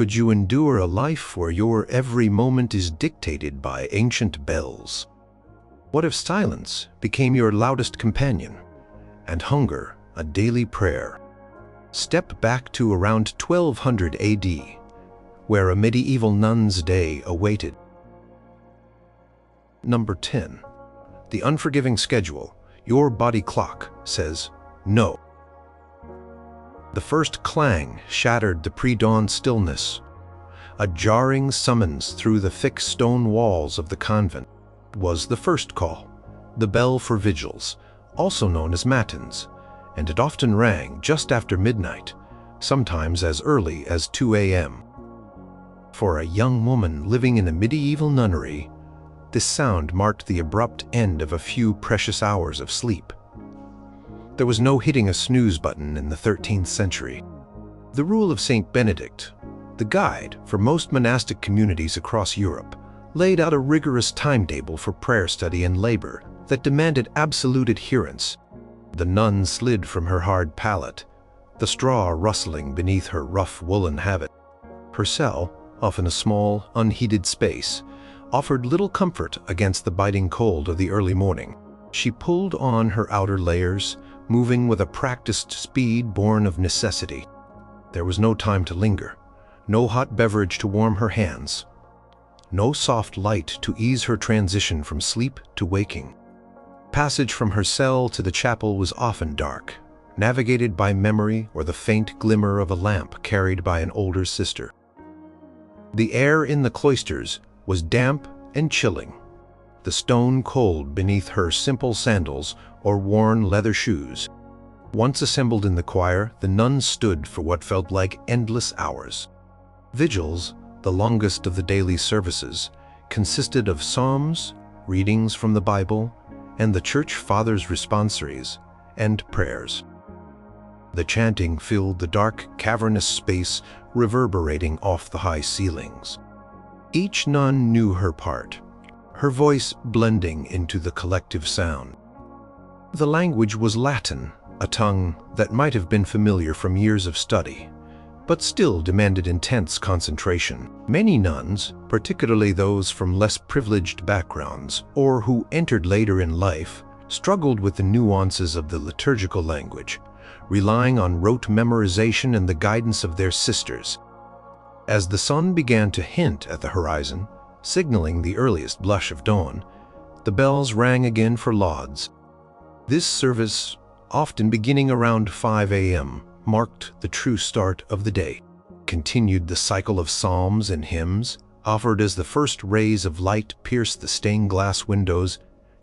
could you endure a life where your every moment is dictated by ancient bells? What if silence became your loudest companion, and hunger a daily prayer? Step back to around 1200 AD, where a medieval nun's day awaited. Number 10. The unforgiving schedule. Your body clock says no. The first clang shattered the pre-dawn stillness, a jarring summons through the thick stone walls of the convent. Was the first call, the bell for vigils, also known as matins, and it often rang just after midnight, sometimes as early as 2 a.m. For a young woman living in a medieval nunnery, this sound marked the abrupt end of a few precious hours of sleep. There was no hitting a snooze button in the 13th century. The rule of Saint Benedict, the guide for most monastic communities across Europe, laid out a rigorous timetable for prayer study and labor that demanded absolute adherence. The nun slid from her hard pallet, the straw rustling beneath her rough woolen habit. Her cell, often a small, unheated space, offered little comfort against the biting cold of the early morning. She pulled on her outer layers, moving with a practiced speed born of necessity. There was no time to linger, no hot beverage to warm her hands, no soft light to ease her transition from sleep to waking. Passage from her cell to the chapel was often dark, navigated by memory or the faint glimmer of a lamp carried by an older sister. The air in the cloisters was damp and chilling, the stone cold beneath her simple sandals or worn leather shoes. Once assembled in the choir, the nuns stood for what felt like endless hours. Vigils, the longest of the daily services, consisted of psalms, readings from the Bible, and the church fathers' responsories and prayers. The chanting filled the dark, cavernous space, reverberating off the high ceilings. Each nun knew her part, her voice blending into the collective sound. The language was Latin, a tongue that might have been familiar from years of study, but still demanded intense concentration. Many nuns, particularly those from less privileged backgrounds or who entered later in life, struggled with the nuances of the liturgical language, relying on rote memorization and the guidance of their sisters. As the sun began to hint at the horizon, signaling the earliest blush of dawn, the bells rang again for lauds. This service, often beginning around 5 a.m., marked the true start of the day. Continued the cycle of psalms and hymns, offered as the first rays of light pierced the stained glass windows,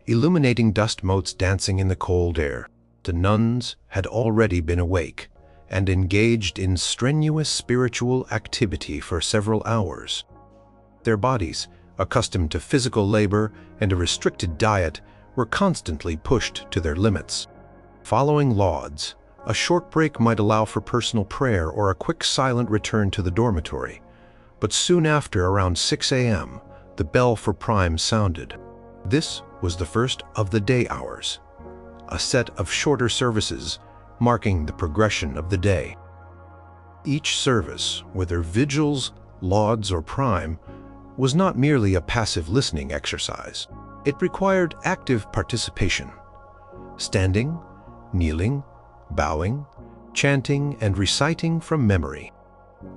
illuminating dust motes dancing in the cold air. The nuns had already been awake and engaged in strenuous spiritual activity for several hours. Their bodies, accustomed to physical labor and a restricted diet, were constantly pushed to their limits. Following lauds, a short break might allow for personal prayer or a quick silent return to the dormitory, but soon after, around 6 a.m., the bell for prime sounded. This was the first of the day hours, a set of shorter services marking the progression of the day. Each service, whether vigils, lauds, or prime, was not merely a passive listening exercise. It required active participation. Standing, kneeling, bowing, chanting, and reciting from memory.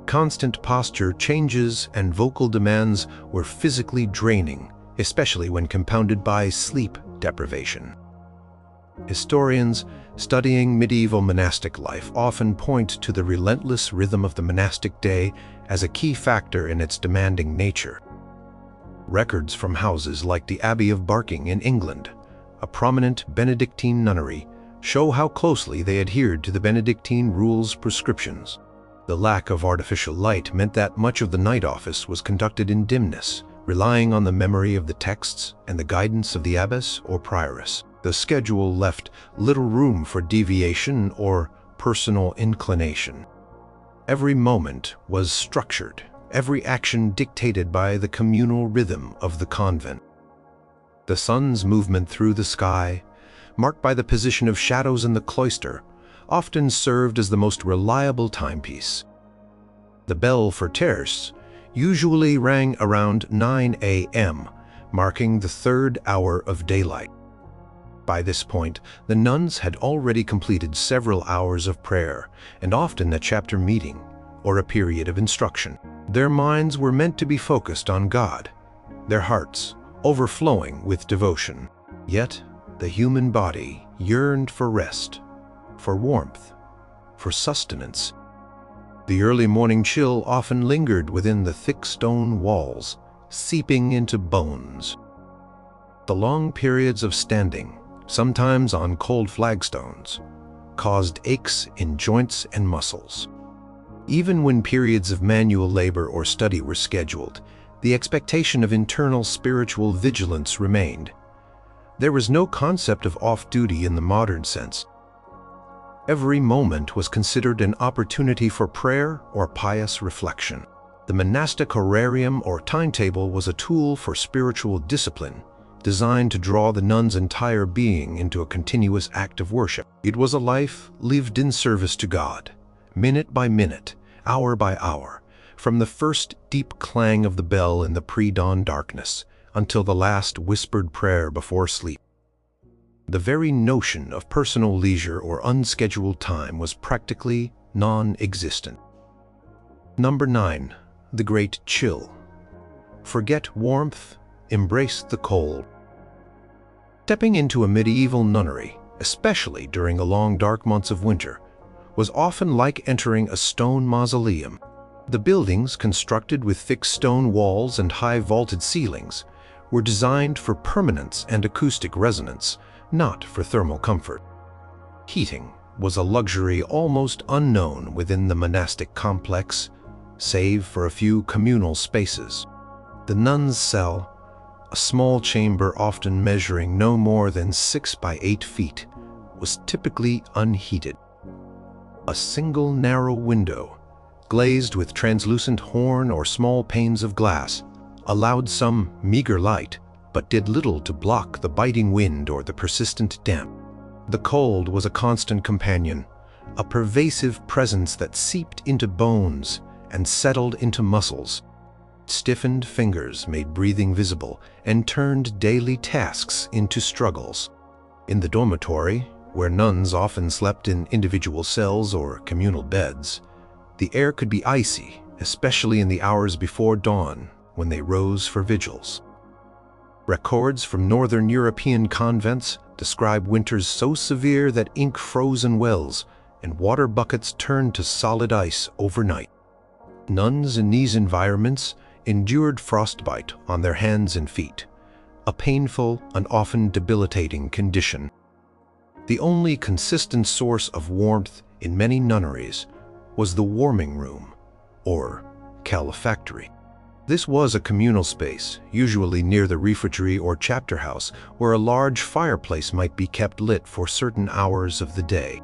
Constant posture changes and vocal demands were physically draining, especially when compounded by sleep deprivation. Historians studying medieval monastic life often point to the relentless rhythm of the monastic day as a key factor in its demanding nature. Records from houses like the Abbey of Barking in England, a prominent Benedictine nunnery, show how closely they adhered to the Benedictine rules prescriptions. The lack of artificial light meant that much of the night office was conducted in dimness, relying on the memory of the texts and the guidance of the abbess or prioress. The schedule left little room for deviation or personal inclination. Every moment was structured, every action dictated by the communal rhythm of the convent. The sun's movement through the sky, marked by the position of shadows in the cloister, often served as the most reliable timepiece. The bell for terce usually rang around 9 a.m., marking the third hour of daylight. By this point, the nuns had already completed several hours of prayer, and often a chapter meeting or a period of instruction. Their minds were meant to be focused on God, their hearts overflowing with devotion. Yet, the human body yearned for rest, for warmth, for sustenance. The early morning chill often lingered within the thick stone walls, seeping into bones. The long periods of standing, sometimes on cold flagstones, caused aches in joints and muscles. Even when periods of manual labor or study were scheduled, the expectation of internal spiritual vigilance remained. There was no concept of off-duty in the modern sense. Every moment was considered an opportunity for prayer or pious reflection. The monastic horarium or timetable was a tool for spiritual discipline, designed to draw the nun's entire being into a continuous act of worship. It was a life lived in service to God, minute by minute, hour by hour, from the first deep clang of the bell in the pre-dawn darkness until the last whispered prayer before sleep. The very notion of personal leisure or unscheduled time was practically non-existent. Number 9. The Great Chill. Forget warmth, embrace the cold. Stepping into a medieval nunnery, especially during the long dark months of winter, was often like entering a stone mausoleum. The buildings, constructed with thick stone walls and high vaulted ceilings, were designed for permanence and acoustic resonance, not for thermal comfort. Heating was a luxury almost unknown within the monastic complex, save for a few communal spaces. The nun's cell, a small chamber often measuring no more than 6 by 8 feet, was typically unheated. A single narrow window, glazed with translucent horn or small panes of glass, allowed some meager light, but did little to block the biting wind or the persistent damp. The cold was a constant companion, a pervasive presence that seeped into bones and settled into muscles. Stiffened fingers made breathing visible and turned daily tasks into struggles. In the dormitory, where nuns often slept in individual cells or communal beds, the air could be icy, especially in the hours before dawn when they rose for vigils. Records from northern European convents describe winters so severe that ink froze in wells and water buckets turned to solid ice overnight. Nuns in these environments endured frostbite on their hands and feet, a painful and often debilitating condition. The only consistent source of warmth in many nunneries was the warming room, or calefactory. This was a communal space, usually near the refectory or chapter house, where a large fireplace might be kept lit for certain hours of the day.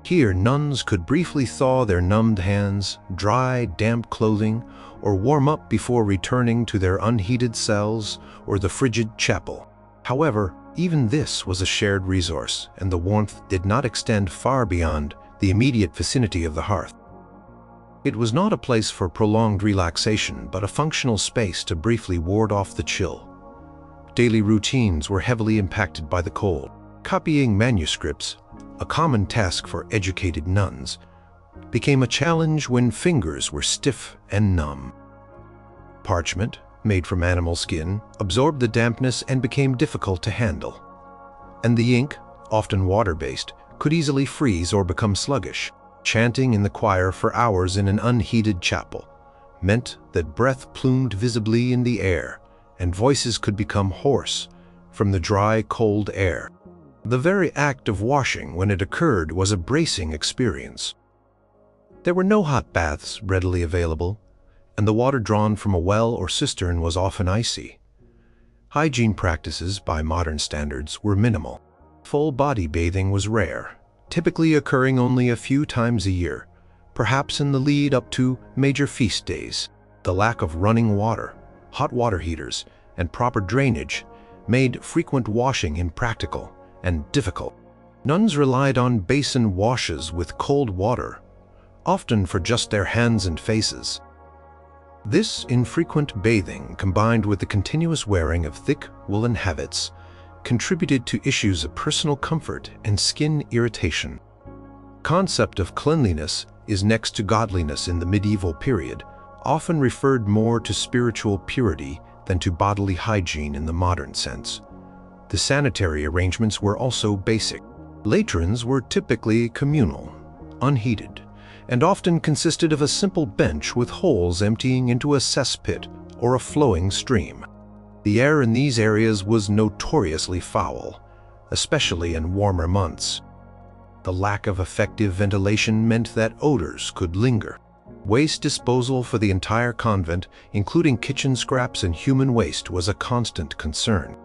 Here, nuns could briefly thaw their numbed hands, dry damp clothing, or warm up before returning to their unheated cells or the frigid chapel. However, even this was a shared resource, and the warmth did not extend far beyond the immediate vicinity of the hearth. It was not a place for prolonged relaxation, but a functional space to briefly ward off the chill. Daily routines were heavily impacted by the cold. Copying manuscripts, a common task for educated nuns, became a challenge when fingers were stiff and numb. Parchment, made from animal skin, absorbed the dampness and became difficult to handle. And the ink, often water-based, could easily freeze or become sluggish. Chanting in the choir for hours in an unheated chapel meant that breath plumed visibly in the air, and voices could become hoarse from the dry, cold air. The very act of washing, when it occurred, was a bracing experience. There were no hot baths readily available, and the water drawn from a well or cistern was often icy. Hygiene practices, by modern standards, were minimal. Full-body bathing was rare, typically occurring only a few times a year, perhaps in the lead up to major feast days. The lack of running water, hot water heaters, and proper drainage made frequent washing impractical and difficult. Nuns relied on basin washes with cold water, often for just their hands and faces. This infrequent bathing, combined with the continuous wearing of thick woolen habits, contributed to issues of personal comfort and skin irritation. Concept of cleanliness is next to godliness in the medieval period, often referred more to spiritual purity than to bodily hygiene in the modern sense. The sanitary arrangements were also basic. Latrines were typically communal, unheated, and often consisted of a simple bench with holes emptying into a cesspit or a flowing stream. The air in these areas was notoriously foul, especially in warmer months. The lack of effective ventilation meant that odors could linger. Waste disposal for the entire convent, including kitchen scraps and human waste, was a constant concern.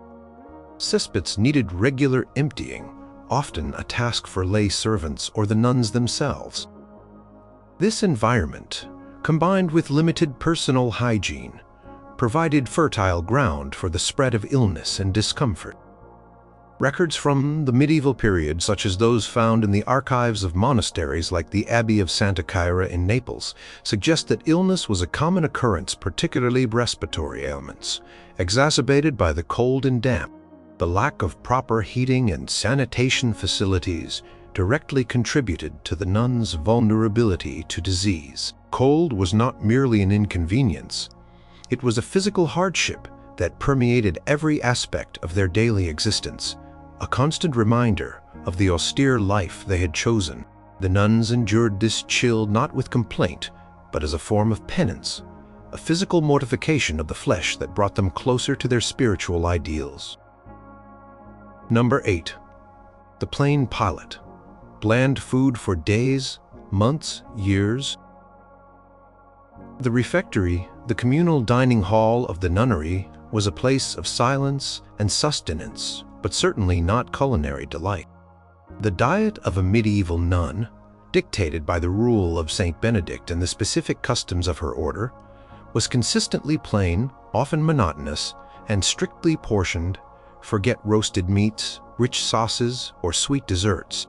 Cesspits needed regular emptying, often a task for lay servants or the nuns themselves. This environment, combined with limited personal hygiene, provided fertile ground for the spread of illness and discomfort. Records from the medieval period, such as those found in the archives of monasteries like the Abbey of Santa Chiara in Naples, suggest that illness was a common occurrence, particularly respiratory ailments, exacerbated by the cold and damp. The lack of proper heating and sanitation facilities directly contributed to the nuns' vulnerability to disease. Cold was not merely an inconvenience. It was a physical hardship that permeated every aspect of their daily existence, a constant reminder of the austere life they had chosen. The nuns endured this chill not with complaint, but as a form of penance, a physical mortification of the flesh that brought them closer to their spiritual ideals. Number 8. The plain palate. Bland food for days, months, years. The refectory, the communal dining hall of the nunnery, was a place of silence and sustenance, but certainly not culinary delight. The diet of a medieval nun, dictated by the rule of Saint Benedict and the specific customs of her order, was consistently plain, often monotonous, and strictly portioned. Forget roasted meats, rich sauces, or sweet desserts.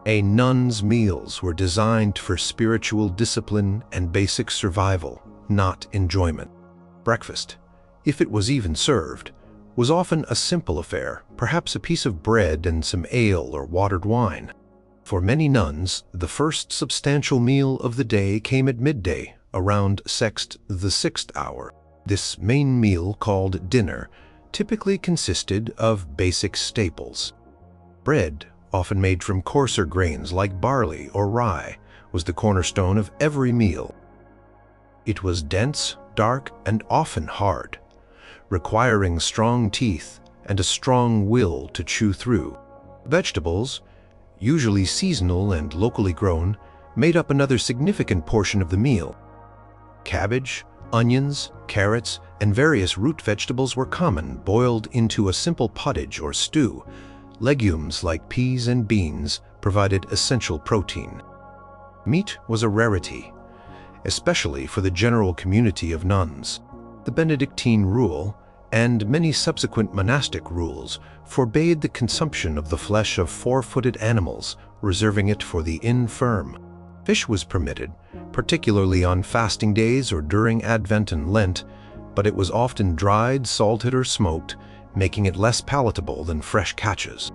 A nun's meals were designed for spiritual discipline and basic survival, not enjoyment. Breakfast, if it was even served, was often a simple affair, perhaps a piece of bread and some ale or watered wine. For many nuns, the first substantial meal of the day came at midday, around the sixth hour. This main meal, called dinner, typically consisted of basic staples. Bread, often made from coarser grains like barley or rye, was the cornerstone of every meal. It was dense, dark, and often hard, requiring strong teeth and a strong will to chew through. Vegetables, usually seasonal and locally grown, made up another significant portion of the meal. Cabbage, onions, carrots, and various root vegetables were common, boiled into a simple pottage or stew. Legumes like peas and beans provided essential protein. Meat was a rarity, especially for the general community of nuns. The Benedictine rule, and many subsequent monastic rules, forbade the consumption of the flesh of four-footed animals, reserving it for the infirm. Fish was permitted, particularly on fasting days or during Advent and Lent, but it was often dried, salted, or smoked, making it less palatable than fresh catches.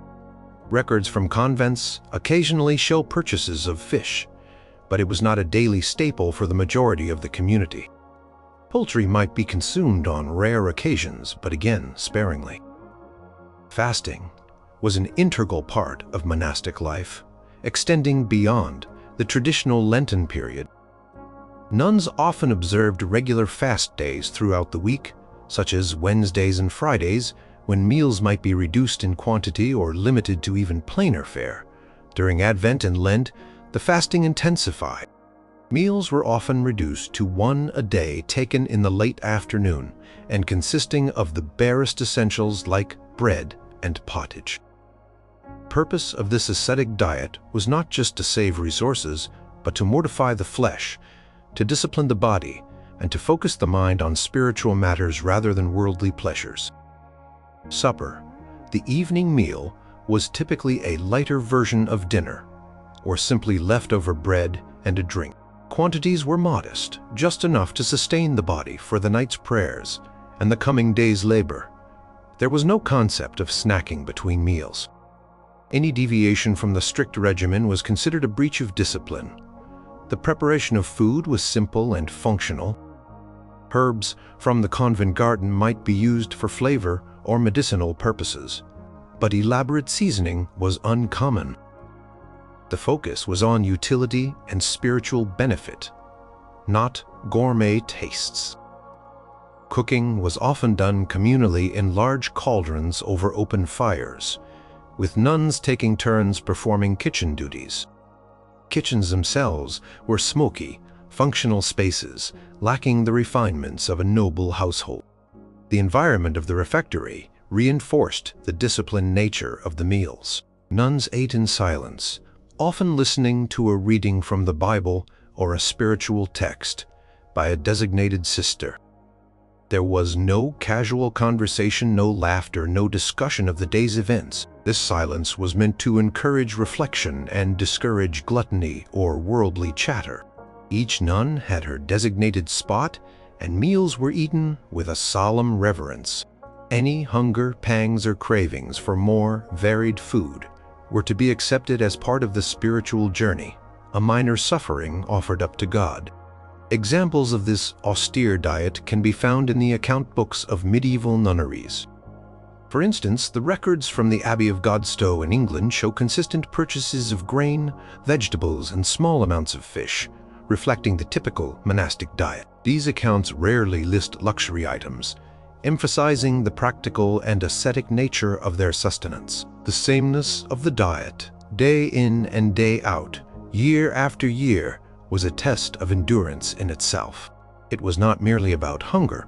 Records from convents occasionally show purchases of fish, but it was not a daily staple for the majority of the community. Poultry might be consumed on rare occasions, but again, sparingly. Fasting was an integral part of monastic life, extending beyond the traditional Lenten period. Nuns often observed regular fast days throughout the week, such as Wednesdays and Fridays, when meals might be reduced in quantity or limited to even plainer fare. During Advent and Lent, the fasting intensified. Meals were often reduced to one a day, taken in the late afternoon, and consisting of the barest essentials like bread and pottage. The purpose of this ascetic diet was not just to save resources, but to mortify the flesh, to discipline the body, and to focus the mind on spiritual matters rather than worldly pleasures. Supper, the evening meal, was typically a lighter version of dinner, or simply leftover bread and a drink. Quantities were modest, just enough to sustain the body for the night's prayers and the coming day's labor. There was no concept of snacking between meals. Any deviation from the strict regimen was considered a breach of discipline. The preparation of food was simple and functional. Herbs from the convent garden might be used for flavor or medicinal purposes, but elaborate seasoning was uncommon. The focus was on utility and spiritual benefit, not gourmet tastes. Cooking was often done communally in large cauldrons over open fires, with nuns taking turns performing kitchen duties. Kitchens themselves were smoky, functional spaces, lacking the refinements of a noble household. The environment of the refectory reinforced the disciplined nature of the meals. Nuns ate in silence, often listening to a reading from the Bible or a spiritual text by a designated sister. There was no casual conversation, no laughter, no discussion of the day's events. This silence was meant to encourage reflection and discourage gluttony or worldly chatter. Each nun had her designated spot, and meals were eaten with a solemn reverence. Any hunger, pangs, or cravings for more varied food were to be accepted as part of the spiritual journey, a minor suffering offered up to God. Examples of this austere diet can be found in the account books of medieval nunneries. For instance, the records from the Abbey of Godstow in England show consistent purchases of grain, vegetables, and small amounts of fish, reflecting the typical monastic diet. These accounts rarely list luxury items, emphasizing the practical and ascetic nature of their sustenance. The sameness of the diet, day in and day out, year after year, was a test of endurance in itself. It was not merely about hunger,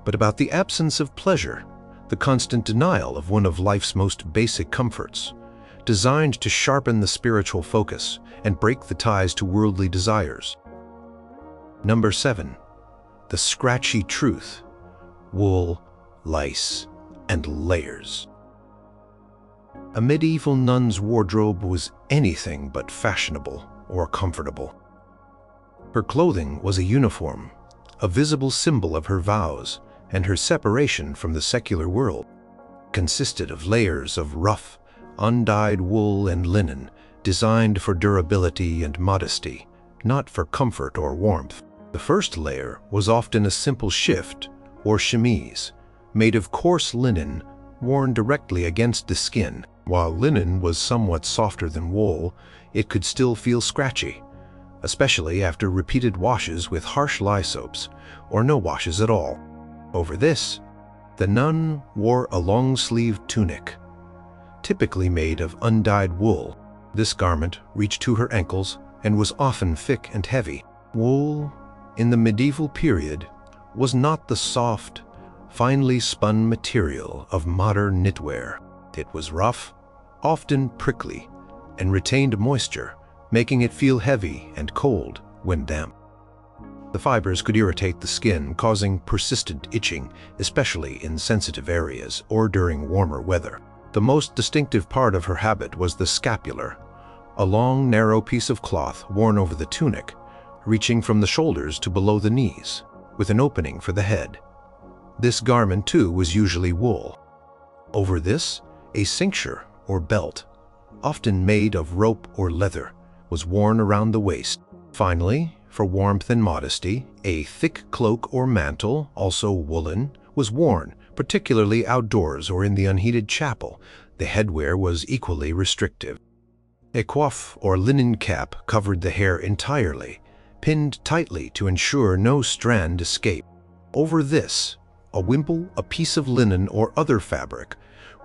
but about the absence of pleasure, the constant denial of one of life's most basic comforts, designed to sharpen the spiritual focus and break the ties to worldly desires. Number 7. The scratchy truth: wool, lice, and layers. A medieval nun's wardrobe was anything but fashionable or comfortable. Her clothing was a uniform, a visible symbol of her vows and her separation from the secular world. It consisted of layers of rough, undyed wool and linen, designed for durability and modesty, not for comfort or warmth. The first layer was often a simple shift or chemise, made of coarse linen worn directly against the skin. While linen was somewhat softer than wool, it could still feel scratchy, especially after repeated washes with harsh lye soaps, or no washes at all. Over this, the nun wore a long-sleeved tunic, typically made of undyed wool. This garment reached to her ankles and was often thick and heavy. Wool, in the medieval period, was not the soft, finely spun material of modern knitwear. It was rough, often prickly, and retained moisture, making it feel heavy and cold when damp. The fibers could irritate the skin, causing persistent itching, especially in sensitive areas or during warmer weather. The most distinctive part of her habit was the scapular, a long, narrow piece of cloth worn over the tunic, reaching from the shoulders to below the knees, with an opening for the head. This garment, too, was usually wool. Over this, a cincture or belt, often made of rope or leather, was worn around the waist. Finally, for warmth and modesty, a thick cloak or mantle, also woolen, was worn, particularly outdoors or in the unheated chapel. The headwear was equally restrictive. A coif or linen cap covered the hair entirely, pinned tightly to ensure no strand escaped. Over this, a wimple, a piece of linen or other fabric,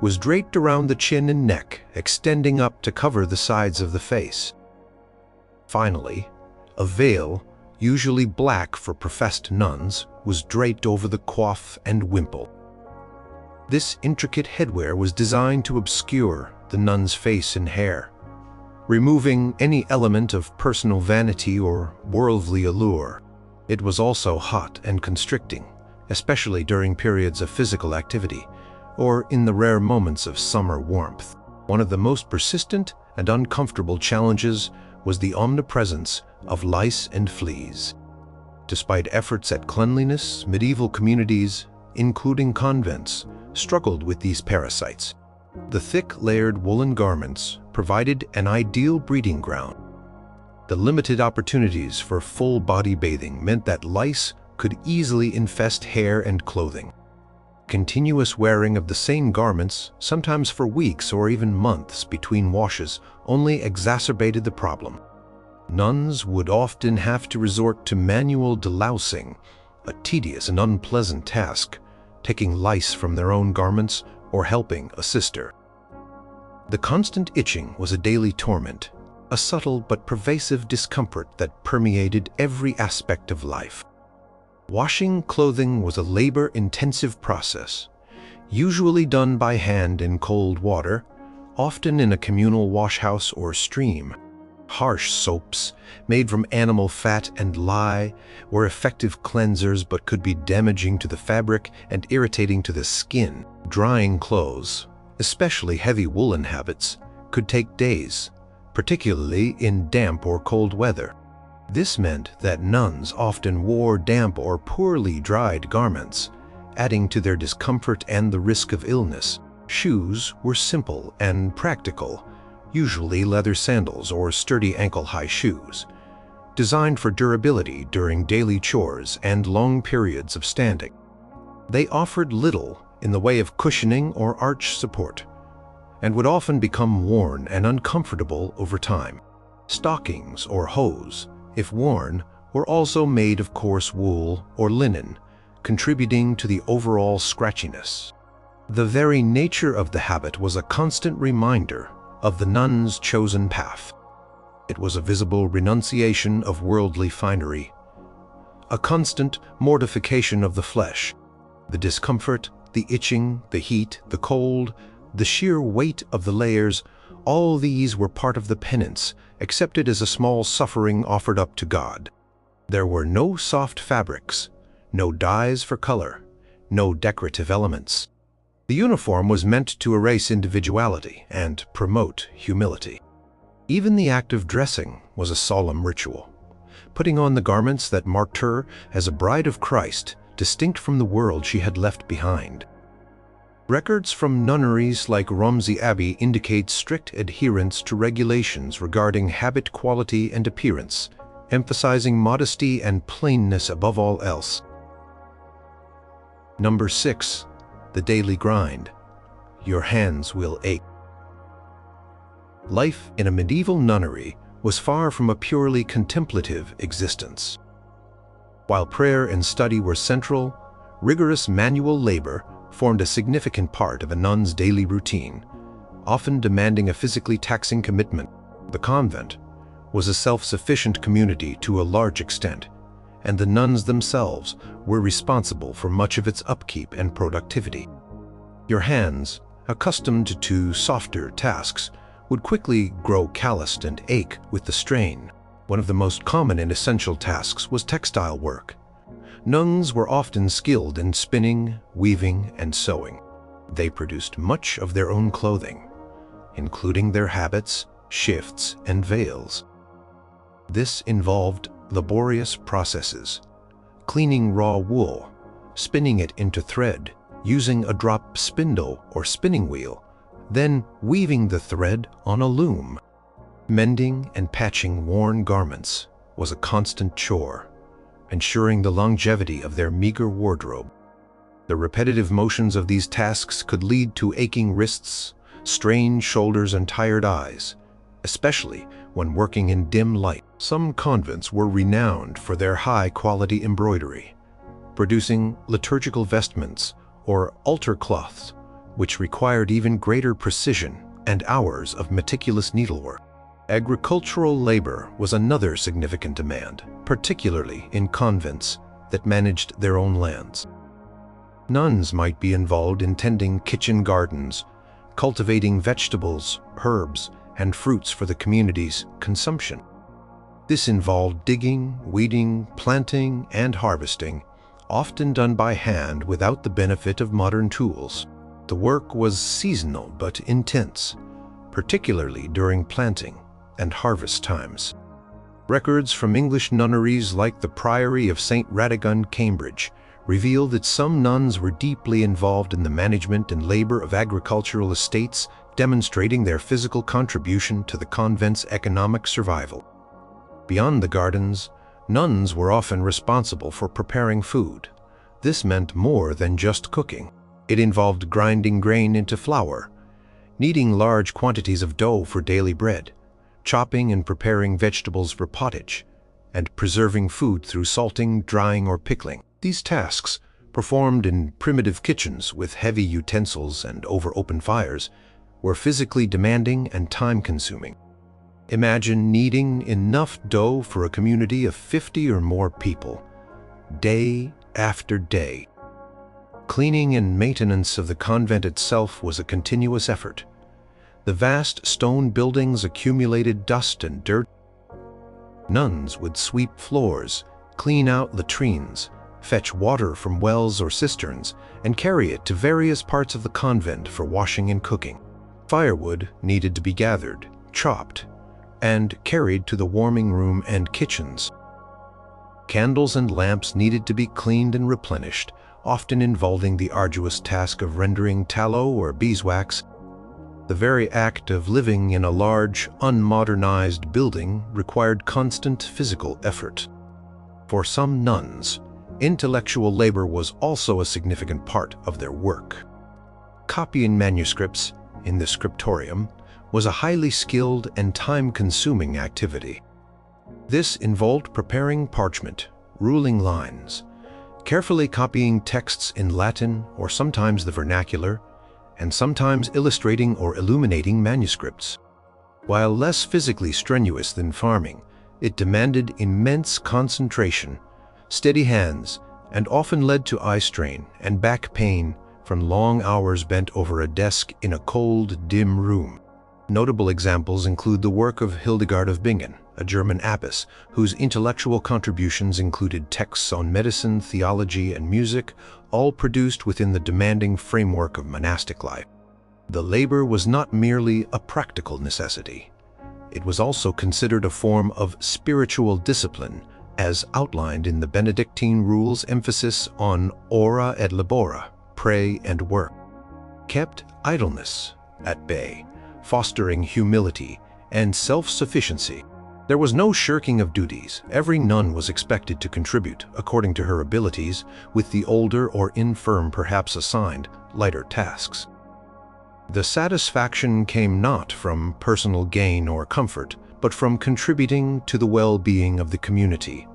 was draped around the chin and neck, extending up to cover the sides of the face. Finally, a veil, usually black for professed nuns, was draped over the coif and wimple. This intricate headwear was designed to obscure the nun's face and hair, removing any element of personal vanity or worldly allure. It was also hot and constricting, especially during periods of physical activity or in the rare moments of summer warmth. One of the most persistent and uncomfortable challenges was the omnipresence of lice and fleas. Despite efforts at cleanliness, medieval communities, including convents, struggled with these parasites. The thick, layered woolen garments provided an ideal breeding ground. The limited opportunities for full-body bathing meant that lice could easily infest hair and clothing. Continuous wearing of the same garments, sometimes for weeks or even months between washes, only exacerbated the problem. Nuns would often have to resort to manual delousing, a tedious and unpleasant task, taking lice from their own garments or helping a sister. The constant itching was a daily torment, a subtle but pervasive discomfort that permeated every aspect of life. Washing clothing was a labor-intensive process, usually done by hand in cold water, often in a communal washhouse or stream. Harsh soaps, made from animal fat and lye, were effective cleansers but could be damaging to the fabric and irritating to the skin. Drying clothes, especially heavy woolen habits, could take days, particularly in damp or cold weather. This meant that nuns often wore damp or poorly dried garments, adding to their discomfort and the risk of illness. Shoes were simple and practical, usually leather sandals or sturdy ankle-high shoes, designed for durability during daily chores and long periods of standing. They offered little in the way of cushioning or arch support, and would often become worn and uncomfortable over time. Stockings or hose, if worn, were also made of coarse wool or linen, contributing to the overall scratchiness. The very nature of the habit was a constant reminder of the nun's chosen path. It was a visible renunciation of worldly finery, a constant mortification of the flesh. The discomfort, the itching, the heat, the cold, the sheer weight of the layers, all these were part of the penance, accepted as a small suffering offered up to God. There were no soft fabrics, no dyes for color, no decorative elements. The uniform was meant to erase individuality and promote humility. Even the act of dressing was a solemn ritual, putting on the garments that marked her as a bride of Christ, distinct from the world she had left behind. Records from nunneries like Romsey Abbey indicate strict adherence to regulations regarding habit quality and appearance, emphasizing modesty and plainness above all else. Number 6. The daily grind. Your hands will ache. Life in a medieval nunnery was far from a purely contemplative existence. While prayer and study were central, rigorous manual labor formed a significant part of a nun's daily routine, often demanding a physically taxing commitment. The convent was a self-sufficient community to a large extent, and the nuns themselves were responsible for much of its upkeep and productivity. Your hands, accustomed to softer tasks, would quickly grow calloused and ache with the strain. One of the most common and essential tasks was textile work. Nuns were often skilled in spinning, weaving, and sewing. They produced much of their own clothing, including their habits, shifts, and veils. This involved laborious processes: cleaning raw wool, spinning it into thread, using a drop spindle or spinning wheel, then weaving the thread on a loom. Mending and patching worn garments was a constant chore, ensuring the longevity of their meager wardrobe. The repetitive motions of these tasks could lead to aching wrists, strained shoulders, and tired eyes, especially when working in dim light. Some convents were renowned for their high-quality embroidery, producing liturgical vestments or altar cloths, which required even greater precision and hours of meticulous needlework. Agricultural labor was another significant demand, particularly in convents that managed their own lands. Nuns might be involved in tending kitchen gardens, cultivating vegetables, herbs, and fruits for the community's consumption. This involved digging, weeding, planting, and harvesting, often done by hand without the benefit of modern tools. The work was seasonal but intense, particularly during planting, and harvest times. Records from English nunneries like the Priory of St. Radegund, Cambridge, reveal that some nuns were deeply involved in the management and labor of agricultural estates, demonstrating their physical contribution to the convent's economic survival. Beyond the gardens, nuns were often responsible for preparing food. This meant more than just cooking. It involved grinding grain into flour, kneading large quantities of dough for daily bread, chopping and preparing vegetables for pottage, and preserving food through salting, drying, or pickling. These tasks, performed in primitive kitchens with heavy utensils and over open fires, were physically demanding and time-consuming. Imagine kneading enough dough for a community of 50 or more people, day after day. Cleaning and maintenance of the convent itself was a continuous effort. The vast stone buildings accumulated dust and dirt. Nuns would sweep floors, clean out latrines, fetch water from wells or cisterns, and carry it to various parts of the convent for washing and cooking. Firewood needed to be gathered, chopped, and carried to the warming room and kitchens. Candles and lamps needed to be cleaned and replenished, often involving the arduous task of rendering tallow or beeswax. The very act of living in a large, unmodernized building required constant physical effort. For some nuns, intellectual labor was also a significant part of their work. Copying manuscripts in the scriptorium was a highly skilled and time-consuming activity. This involved preparing parchment, ruling lines, carefully copying texts in Latin or sometimes the vernacular, and sometimes illustrating or illuminating manuscripts. While less physically strenuous than farming, it demanded immense concentration, steady hands, and often led to eye strain and back pain from long hours bent over a desk in a cold, dim room. Notable examples include the work of Hildegard of Bingen, a German abbess, whose intellectual contributions included texts on medicine, theology, and music, all produced within the demanding framework of monastic life. The labor was not merely a practical necessity. It was also considered a form of spiritual discipline, as outlined in the Benedictine rule's emphasis on ora et labora, pray and work, kept idleness at bay, fostering humility and self-sufficiency. There was no shirking of duties. Every nun was expected to contribute, according to her abilities, with the older or infirm perhaps assigned lighter tasks. The satisfaction came not from personal gain or comfort, but from contributing to the well-being of the community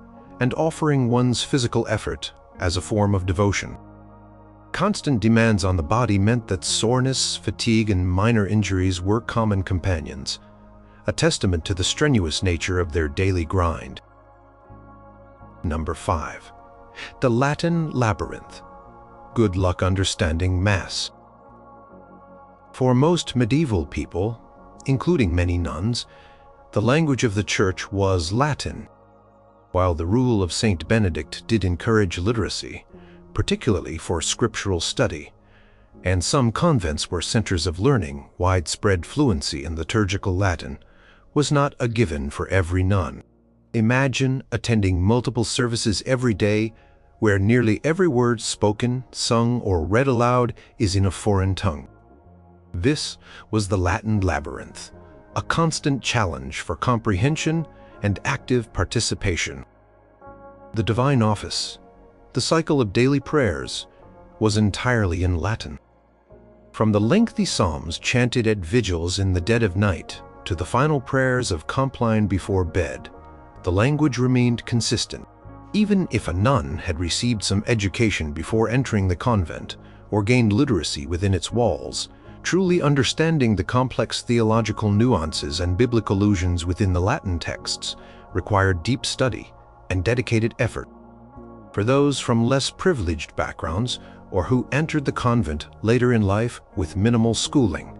and offering one's physical effort as a form of devotion. Constant demands on the body meant that soreness, fatigue, and minor injuries were common companions, a testament to the strenuous nature of their daily grind. Number 5. The Latin Labyrinth. Good luck understanding Mass. For most medieval people, including many nuns, the language of the Church was Latin. While the rule of Saint Benedict did encourage literacy, particularly for scriptural study, and some convents were centers of learning, widespread fluency in liturgical Latin was not a given for every nun. Imagine attending multiple services every day where nearly every word spoken, sung, or read aloud is in a foreign tongue. This was the Latin labyrinth, a constant challenge for comprehension and active participation. The divine office, the cycle of daily prayers, was entirely in Latin. From the lengthy psalms chanted at vigils in the dead of night to the final prayers of Compline before bed, the language remained consistent. Even if a nun had received some education before entering the convent or gained literacy within its walls, truly understanding the complex theological nuances and biblical allusions within the Latin texts required deep study and dedicated effort. For those from less privileged backgrounds or who entered the convent later in life with minimal schooling,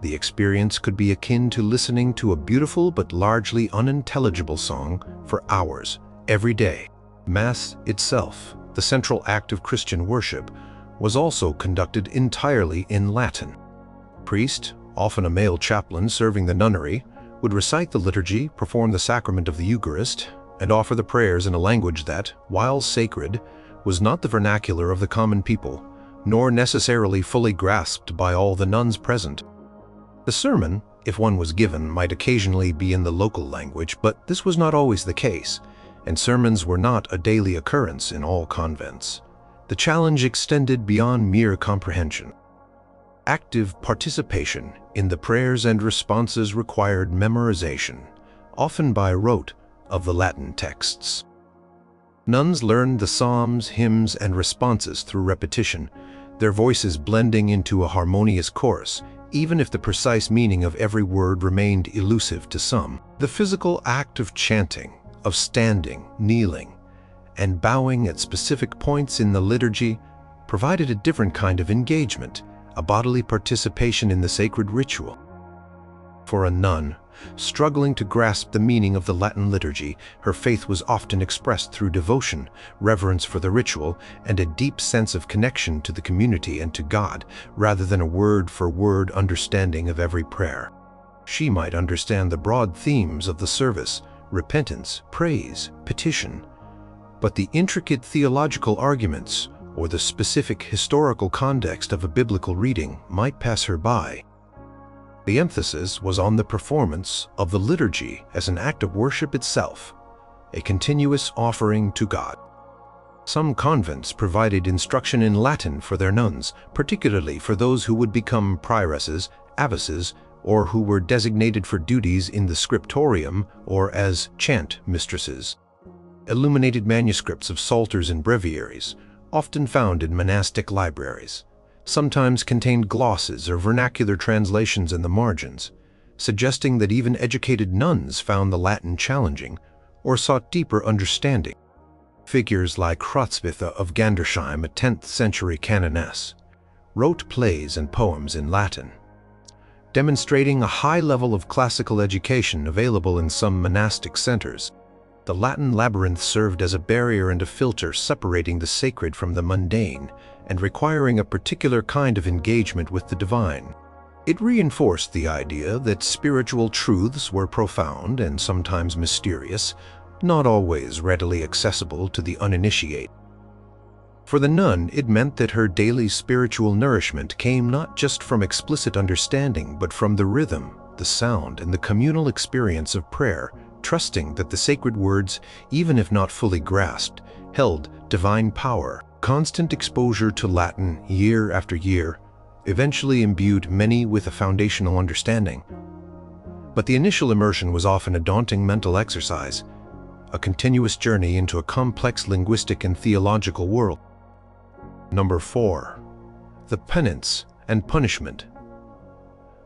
the experience could be akin to listening to a beautiful but largely unintelligible song for hours every day. Mass itself, the central act of Christian worship, was also conducted entirely in Latin. Priest, often a male chaplain serving the nunnery, would recite the liturgy, perform the sacrament of the Eucharist, and offer the prayers in a language that, while sacred, was not the vernacular of the common people, nor necessarily fully grasped by all the nuns present. The sermon, if one was given, might occasionally be in the local language, but this was not always the case, and sermons were not a daily occurrence in all convents. The challenge extended beyond mere comprehension. Active participation in the prayers and responses required memorization, often by rote, of the Latin texts. Nuns learned the psalms, hymns, and responses through repetition, their voices blending into a harmonious chorus, even if the precise meaning of every word remained elusive to some. The physical act of chanting, of standing, kneeling, and bowing at specific points in the liturgy provided a different kind of engagement, a bodily participation in the sacred ritual. For a nun, struggling to grasp the meaning of the Latin liturgy, her faith was often expressed through devotion, reverence for the ritual, and a deep sense of connection to the community and to God, rather than a word-for-word understanding of every prayer. She might understand the broad themes of the service, repentance, praise, petition, but the intricate theological arguments or the specific historical context of a biblical reading might pass her by. The emphasis was on the performance of the liturgy as an act of worship itself, a continuous offering to God. Some convents provided instruction in Latin for their nuns, particularly for those who would become prioresses, abbesses, or who were designated for duties in the scriptorium or as chant mistresses. Illuminated manuscripts of psalters and breviaries, often found in monastic libraries, sometimes contained glosses or vernacular translations in the margins, suggesting that even educated nuns found the Latin challenging or sought deeper understanding. Figures like Hrotswitha of Gandersheim, a 10th century canoness, wrote plays and poems in Latin, demonstrating a high level of classical education available in some monastic centers. The Latin labyrinth served as a barrier and a filter separating the sacred from the mundane and requiring a particular kind of engagement with the divine. It reinforced the idea that spiritual truths were profound and sometimes mysterious, not always readily accessible to the uninitiated. For the nun, it meant that her daily spiritual nourishment came not just from explicit understanding, but from the rhythm, the sound, and the communal experience of prayer, trusting that the sacred words, even if not fully grasped, held divine power. Constant exposure to Latin year after year eventually imbued many with a foundational understanding. But the initial immersion was often a daunting mental exercise, a continuous journey into a complex linguistic and theological world. Number 4. The penance and punishment.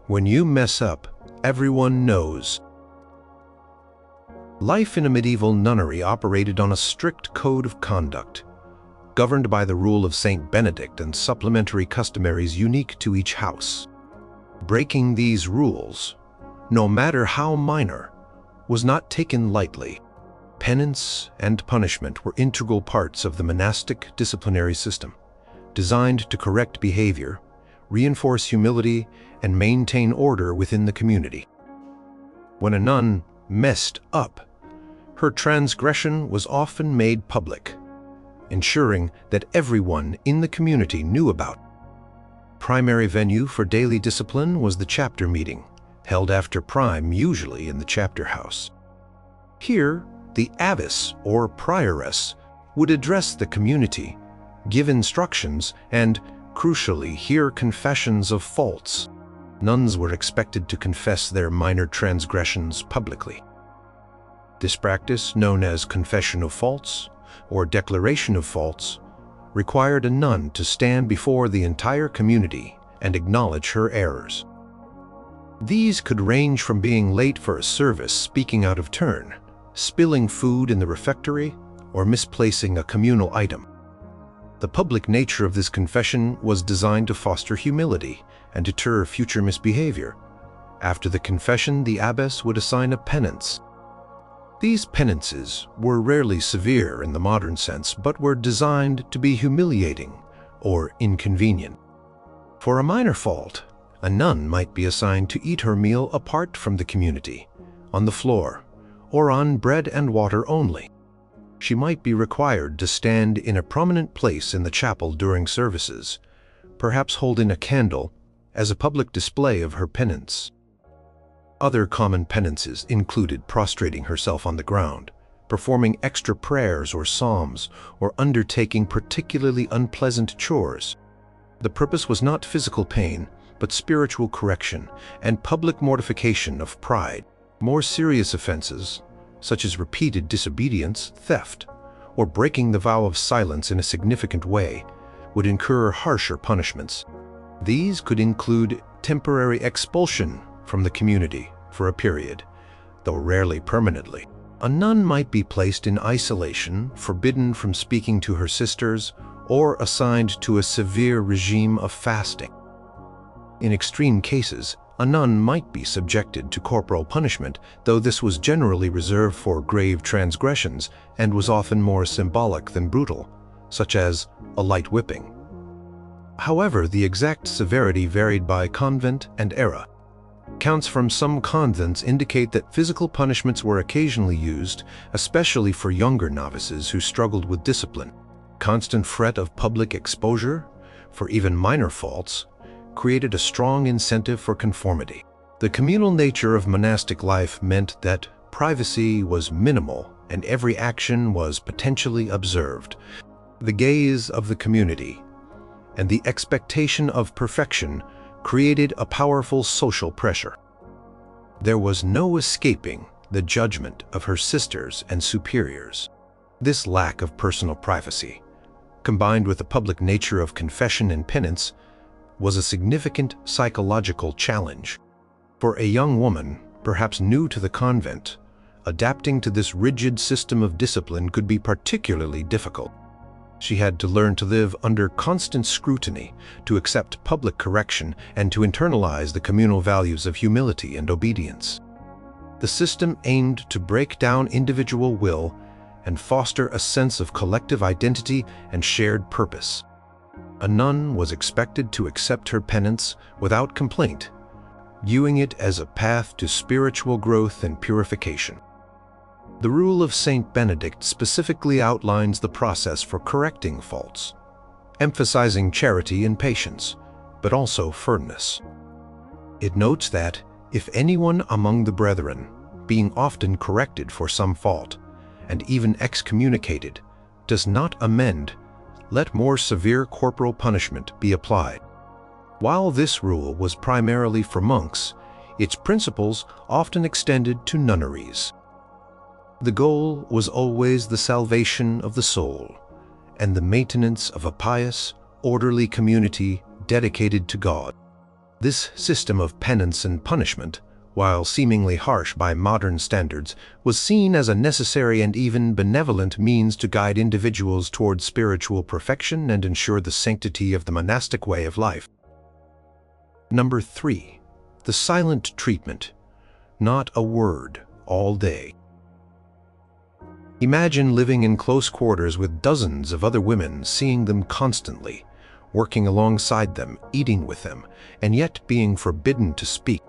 When you mess up, everyone knows. Life in a medieval nunnery operated on a strict code of conduct, governed by the rule of Saint Benedict and supplementary customaries unique to each house. Breaking these rules, no matter how minor, was not taken lightly. Penance and punishment were integral parts of the monastic disciplinary system, designed to correct behavior, reinforce humility, and maintain order within the community. When a nun messed up, her transgression was often made public, ensuring that everyone in the community knew about it. Primary venue for daily discipline was the chapter meeting, held after prime, usually in the chapter house. Here, the abbess or prioress would address the community, give instructions, and, crucially, hear confessions of faults. Nuns were expected to confess their minor transgressions publicly. This practice, known as confession of faults or declaration of faults, required a nun to stand before the entire community and acknowledge her errors. These could range from being late for a service, speaking out of turn, spilling food in the refectory, or misplacing a communal item. The public nature of this confession was designed to foster humility and deter future misbehavior. After the confession, the abbess would assign a penance. These penances were rarely severe in the modern sense, but were designed to be humiliating or inconvenient. For a minor fault, a nun might be assigned to eat her meal apart from the community, on the floor, or on bread and water only. She might be required to stand in a prominent place in the chapel during services, perhaps holding a candle as a public display of her penance. Other common penances included prostrating herself on the ground, performing extra prayers or psalms, or undertaking particularly unpleasant chores. The purpose was not physical pain, but spiritual correction and public mortification of pride. More serious offenses, such as repeated disobedience, theft, or breaking the vow of silence in a significant way, would incur harsher punishments. These could include temporary expulsion from the community for a period, though rarely permanently. A nun might be placed in isolation, forbidden from speaking to her sisters, or assigned to a severe regime of fasting. In extreme cases, a nun might be subjected to corporal punishment, though this was generally reserved for grave transgressions and was often more symbolic than brutal, such as a light whipping. However, the exact severity varied by convent and era. Accounts from some convents indicate that physical punishments were occasionally used, especially for younger novices who struggled with discipline. Constant threat of public exposure, for even minor faults, created a strong incentive for conformity. The communal nature of monastic life meant that privacy was minimal and every action was potentially observed. The gaze of the community and the expectation of perfection created a powerful social pressure. There was no escaping the judgment of her sisters and superiors. This lack of personal privacy, combined with the public nature of confession and penance, was a significant psychological challenge. For a young woman, perhaps new to the convent, adapting to this rigid system of discipline could be particularly difficult. She had to learn to live under constant scrutiny, to accept public correction, and to internalize the communal values of humility and obedience. The system aimed to break down individual will and foster a sense of collective identity and shared purpose. A nun was expected to accept her penance without complaint, viewing it as a path to spiritual growth and purification. The rule of Saint Benedict specifically outlines the process for correcting faults, emphasizing charity and patience, but also firmness. It notes that if anyone among the brethren, being often corrected for some fault, and even excommunicated, does not amend, let more severe corporal punishment be applied. While this rule was primarily for monks, its principles often extended to nunneries. The goal was always the salvation of the soul and the maintenance of a pious, orderly community dedicated to God. This system of penance and punishment, while seemingly harsh by modern standards, was seen as a necessary and even benevolent means to guide individuals toward spiritual perfection and ensure the sanctity of the monastic way of life. Number 3. The silent treatment. Not a word all day. Imagine living in close quarters with dozens of other women, seeing them constantly, working alongside them, eating with them, and yet being forbidden to speak.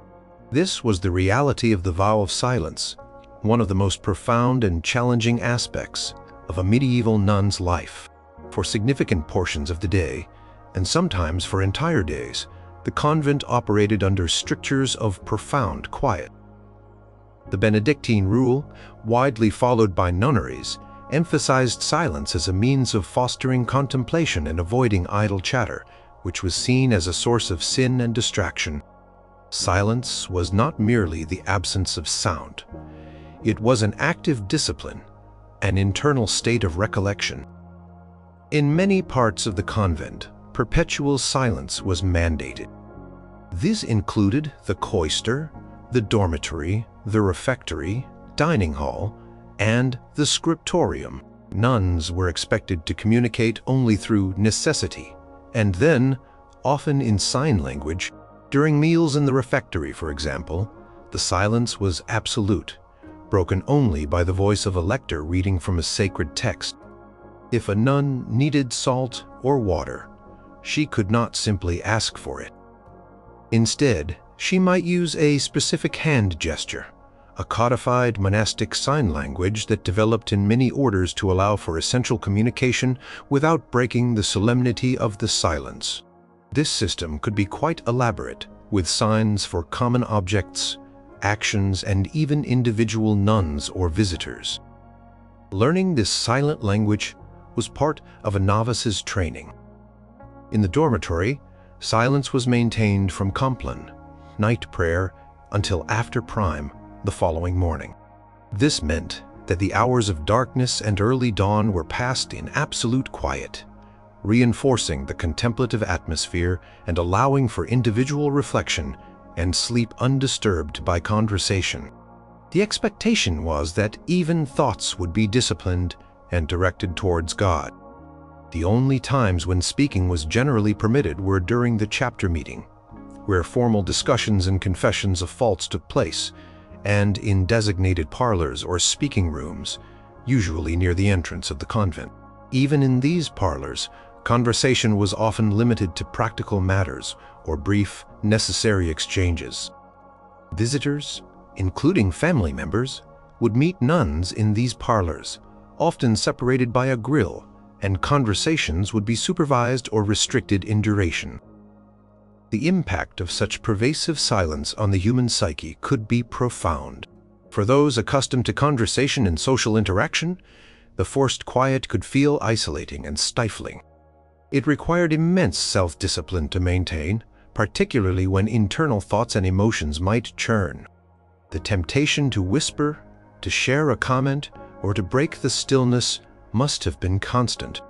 This was the reality of the vow of silence, one of the most profound and challenging aspects of a medieval nun's life. For significant portions of the day, and sometimes for entire days, the convent operated under strictures of profound quiet. The Benedictine rule, widely followed by nunneries, emphasized silence as a means of fostering contemplation and avoiding idle chatter, which was seen as a source of sin and distraction. Silence was not merely the absence of sound. It was an active discipline, an internal state of recollection. In many parts of the convent, perpetual silence was mandated. This included the cloister, the dormitory, the refectory, dining hall, and the scriptorium. Nuns were expected to communicate only through necessity, and then, often in sign language. During meals in the refectory, for example, the silence was absolute, broken only by the voice of a lector reading from a sacred text. If a nun needed salt or water, she could not simply ask for it. Instead, she might use a specific hand gesture, a codified monastic sign language that developed in many orders to allow for essential communication without breaking the solemnity of the silence. This system could be quite elaborate, with signs for common objects, actions, and even individual nuns or visitors. Learning this silent language was part of a novice's training. In the dormitory, silence was maintained from Compline, night prayer, until after prime the following morning. This meant that the hours of darkness and early dawn were passed in absolute quiet, reinforcing the contemplative atmosphere and allowing for individual reflection and sleep undisturbed by conversation. The expectation was that even thoughts would be disciplined and directed towards God. The only times when speaking was generally permitted were during the chapter meeting, where formal discussions and confessions of faults took place, and in designated parlors or speaking rooms, usually near the entrance of the convent. Even in these parlors, conversation was often limited to practical matters or brief, necessary exchanges. Visitors, including family members, would meet nuns in these parlors, often separated by a grille, and conversations would be supervised or restricted in duration. The impact of such pervasive silence on the human psyche could be profound. For those accustomed to conversation and social interaction, the forced quiet could feel isolating and stifling. It required immense self-discipline to maintain, particularly when internal thoughts and emotions might churn. The temptation to whisper, to share a comment, or to break the stillness must have been constant.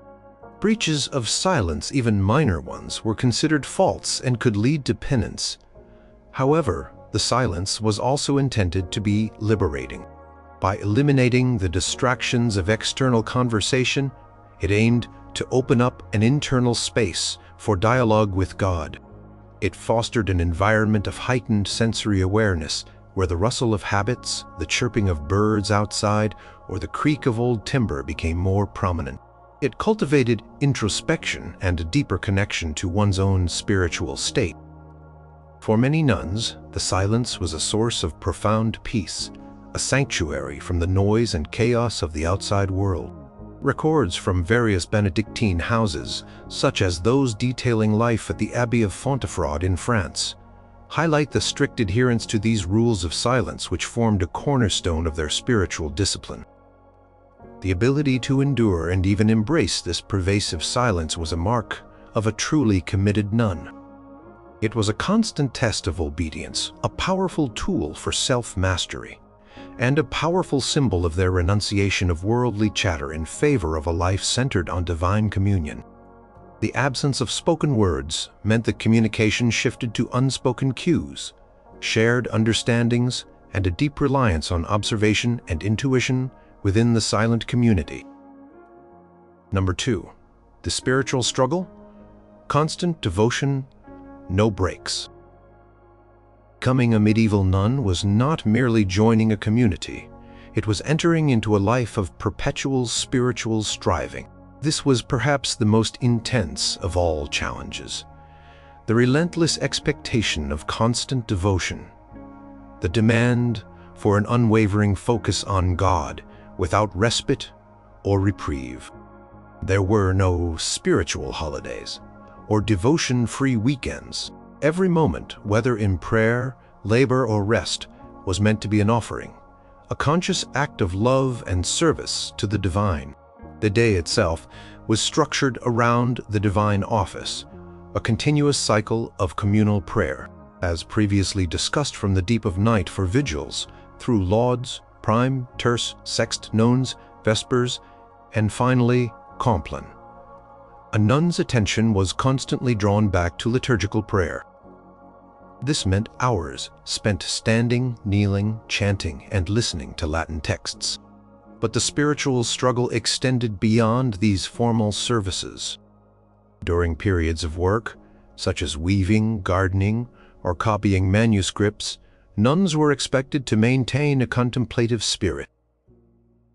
Breaches of silence, even minor ones, were considered faults and could lead to penance. However, the silence was also intended to be liberating. By eliminating the distractions of external conversation, it aimed to open up an internal space for dialogue with God. It fostered an environment of heightened sensory awareness, where the rustle of habits, the chirping of birds outside, or the creak of old timber became more prominent. It cultivated introspection and a deeper connection to one's own spiritual state. For many nuns, the silence was a source of profound peace, a sanctuary from the noise and chaos of the outside world. Records from various Benedictine houses, such as those detailing life at the Abbey of Fontefraud in France, highlight the strict adherence to these rules of silence which formed a cornerstone of their spiritual discipline. The ability to endure and even embrace this pervasive silence was a mark of a truly committed nun. It was a constant test of obedience, a powerful tool for self-mastery, and a powerful symbol of their renunciation of worldly chatter in favor of a life centered on divine communion. The absence of spoken words meant that communication shifted to unspoken cues, shared understandings, and a deep reliance on observation and intuition within the silent community. Number 2, the spiritual struggle, constant devotion, no breaks. Becoming a medieval nun was not merely joining a community. It was entering into a life of perpetual spiritual striving. This was perhaps the most intense of all challenges. The relentless expectation of constant devotion, the demand for an unwavering focus on God without respite or reprieve. There were no spiritual holidays or devotion-free weekends. Every moment, whether in prayer, labor, or rest, was meant to be an offering, a conscious act of love and service to the divine. The day itself was structured around the divine office, a continuous cycle of communal prayer, as previously discussed from the deep of night for vigils, through lauds, prime, terce, sext, nones, vespers, and finally, compline. A nun's attention was constantly drawn back to liturgical prayer. This meant hours spent standing, kneeling, chanting, and listening to Latin texts. But the spiritual struggle extended beyond these formal services. During periods of work, such as weaving, gardening, or copying manuscripts, nuns were expected to maintain a contemplative spirit.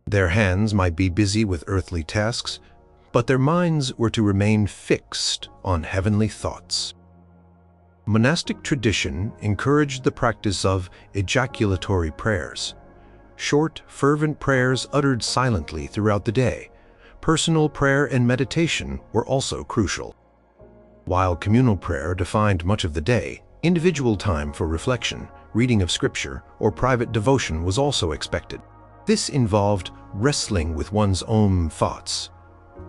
Their hands might be busy with earthly tasks, but their minds were to remain fixed on heavenly thoughts. Monastic tradition encouraged the practice of ejaculatory prayers, short, fervent prayers uttered silently throughout the day. Personal prayer and meditation were also crucial. While communal prayer defined much of the day, individual time for reflection, reading of scripture, or private devotion was also expected. This involved wrestling with one's own thoughts,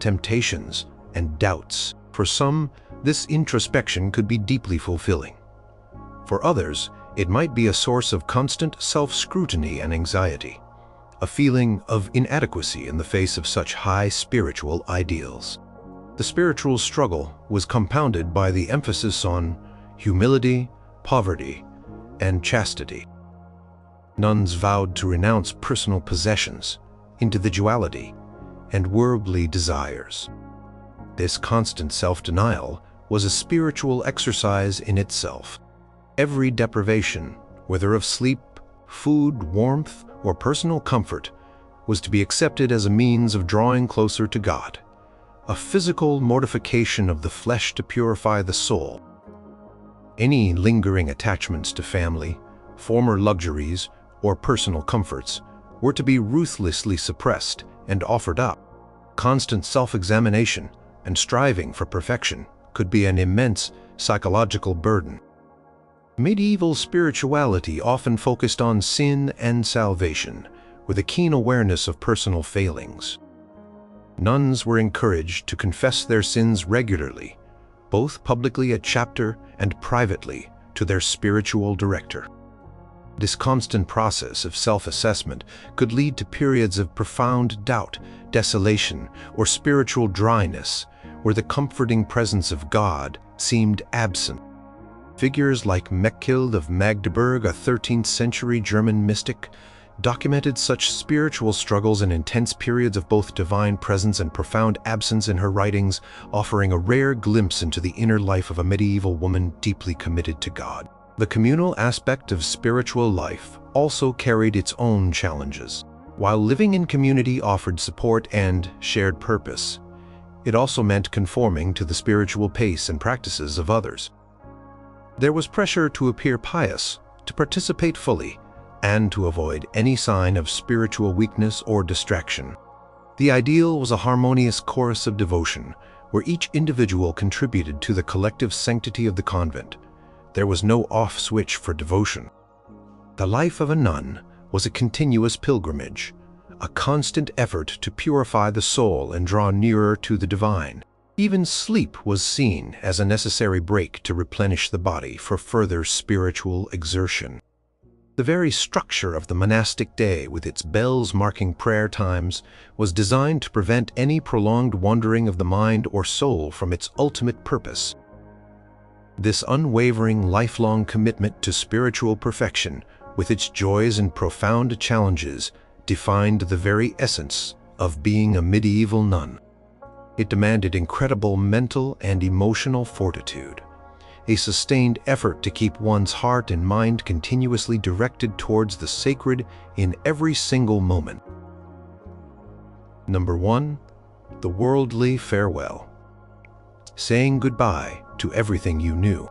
temptations, and doubts. For some, this introspection could be deeply fulfilling. For others, it might be a source of constant self-scrutiny and anxiety, a feeling of inadequacy in the face of such high spiritual ideals. The spiritual struggle was compounded by the emphasis on humility, poverty, and chastity. Nuns vowed to renounce personal possessions, individuality, and worldly desires. This constant self-denial was a spiritual exercise in itself. Every deprivation, whether of sleep, food, warmth, or personal comfort, was to be accepted as a means of drawing closer to God, a physical mortification of the flesh to purify the soul. Any lingering attachments to family, former luxuries, or personal comforts were to be ruthlessly suppressed and offered up. Constant self-examination and striving for perfection could be an immense psychological burden. Medieval spirituality often focused on sin and salvation, with a keen awareness of personal failings. Nuns were encouraged to confess their sins regularly, both publicly at chapter and privately to their spiritual director. This constant process of self-assessment could lead to periods of profound doubt, desolation, or spiritual dryness, where the comforting presence of God seemed absent. Figures like Mechthild of Magdeburg, a 13th-century German mystic, documented such spiritual struggles and intense periods of both divine presence and profound absence in her writings, offering a rare glimpse into the inner life of a medieval woman deeply committed to God. The communal aspect of spiritual life also carried its own challenges. While living in community offered support and shared purpose, it also meant conforming to the spiritual pace and practices of others. There was pressure to appear pious, to participate fully, and to avoid any sign of spiritual weakness or distraction. The ideal was a harmonious chorus of devotion, where each individual contributed to the collective sanctity of the convent. There was no off switch for devotion. The life of a nun was a continuous pilgrimage, a constant effort to purify the soul and draw nearer to the divine. Even sleep was seen as a necessary break to replenish the body for further spiritual exertion. The very structure of the monastic day, with its bells marking prayer times, was designed to prevent any prolonged wandering of the mind or soul from its ultimate purpose. This unwavering, lifelong commitment to spiritual perfection, with its joys and profound challenges, defined the very essence of being a medieval nun. It demanded incredible mental and emotional fortitude, a sustained effort to keep one's heart and mind continuously directed towards the sacred in every single moment. Number 1. The worldly farewell. Saying goodbye to everything you knew.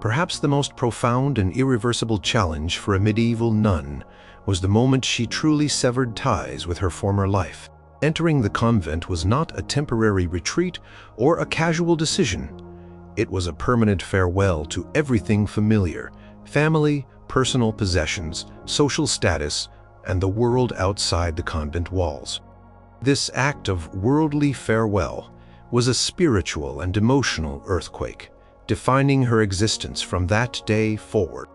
Perhaps the most profound and irreversible challenge for a medieval nun was the moment she truly severed ties with her former life. Entering the convent was not a temporary retreat or a casual decision. It was a permanent farewell to everything familiar: family, personal possessions, social status, and the world outside the convent walls. This act of worldly farewell was a spiritual and emotional earthquake, defining her existence from that day forward.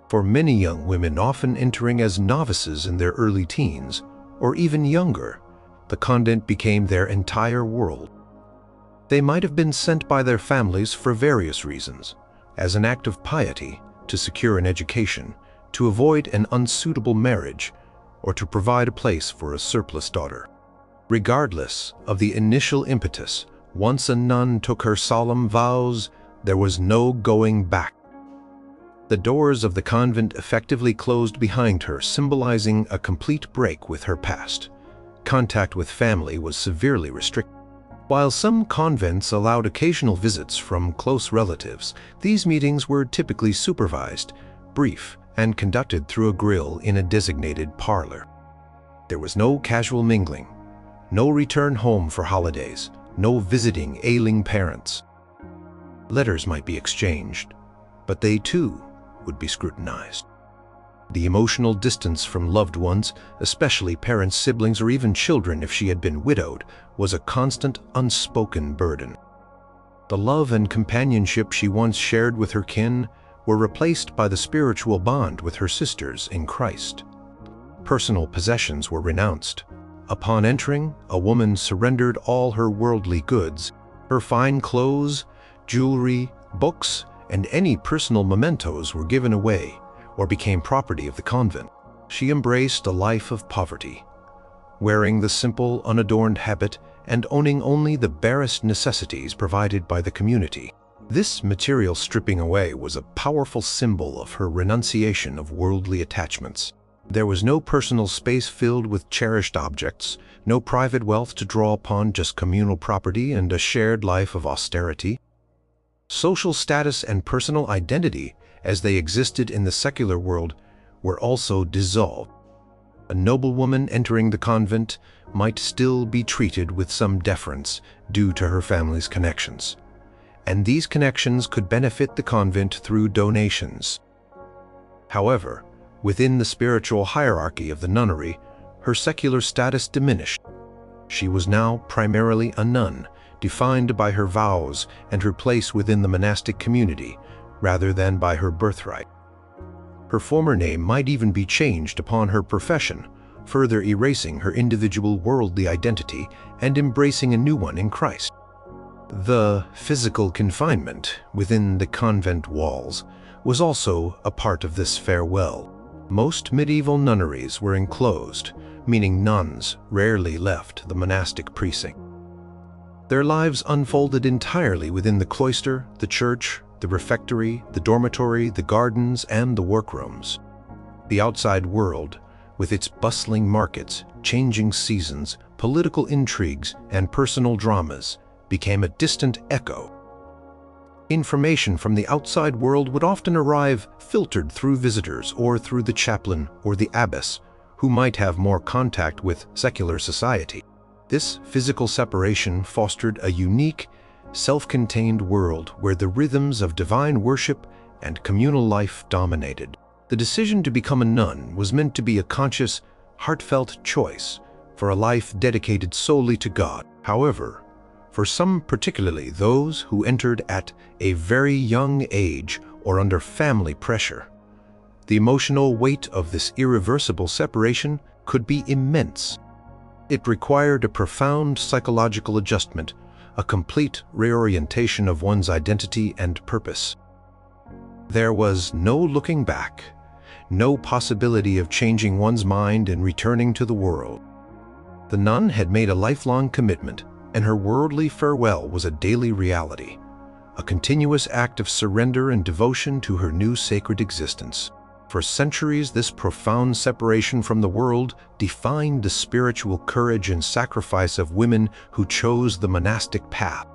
For many young women, often entering as novices in their early teens, or even younger, the convent became their entire world. They might have been sent by their families for various reasons: as an act of piety, to secure an education, to avoid an unsuitable marriage, or to provide a place for a surplus daughter. Regardless of the initial impetus, once a nun took her solemn vows, there was no going back. The doors of the convent effectively closed behind her, symbolizing a complete break with her past. Contact with family was severely restricted. While some convents allowed occasional visits from close relatives, these meetings were typically supervised, brief, and conducted through a grill in a designated parlor. There was no casual mingling, no return home for holidays, no visiting ailing parents. Letters might be exchanged, but they too would be scrutinized. The emotional distance from loved ones, especially parents, siblings, or even children if she had been widowed, was a constant, unspoken burden. The love and companionship she once shared with her kin were replaced by the spiritual bond with her sisters in Christ. Personal possessions were renounced. Upon entering, a woman surrendered all her worldly goods, her fine clothes, jewelry, books, and any personal mementos were given away or became property of the convent. She embraced a life of poverty, wearing the simple, unadorned habit and owning only the barest necessities provided by the community. This material stripping away was a powerful symbol of her renunciation of worldly attachments. There was no personal space filled with cherished objects, no private wealth to draw upon, just communal property and a shared life of austerity. Social status and personal identity, as they existed in the secular world, were also dissolved. A noblewoman entering the convent might still be treated with some deference due to her family's connections, and these connections could benefit the convent through donations. However, within the spiritual hierarchy of the nunnery, her secular status diminished. She was now primarily a nun, defined by her vows and her place within the monastic community, rather than by her birthright. Her former name might even be changed upon her profession, further erasing her individual worldly identity and embracing a new one in Christ. The physical confinement within the convent walls was also a part of this farewell. Most medieval nunneries were enclosed, meaning nuns rarely left the monastic precinct. Their lives unfolded entirely within the cloister, the church, the refectory, the dormitory, the gardens, and the workrooms. The outside world, with its bustling markets, changing seasons, political intrigues, and personal dramas, became a distant echo. Information from the outside world would often arrive filtered through visitors or through the chaplain or the abbess, who might have more contact with secular society. This physical separation fostered a unique, self-contained world where the rhythms of divine worship and communal life dominated. The decision to become a nun was meant to be a conscious, heartfelt choice for a life dedicated solely to God. However, for some, particularly those who entered at a very young age or under family pressure, the emotional weight of this irreversible separation could be immense. It required a profound psychological adjustment, a complete reorientation of one's identity and purpose. There was no looking back, no possibility of changing one's mind and returning to the world. The nun had made a lifelong commitment, and her worldly farewell was a daily reality, a continuous act of surrender and devotion to her new sacred existence. For centuries, this profound separation from the world defined the spiritual courage and sacrifice of women who chose the monastic path.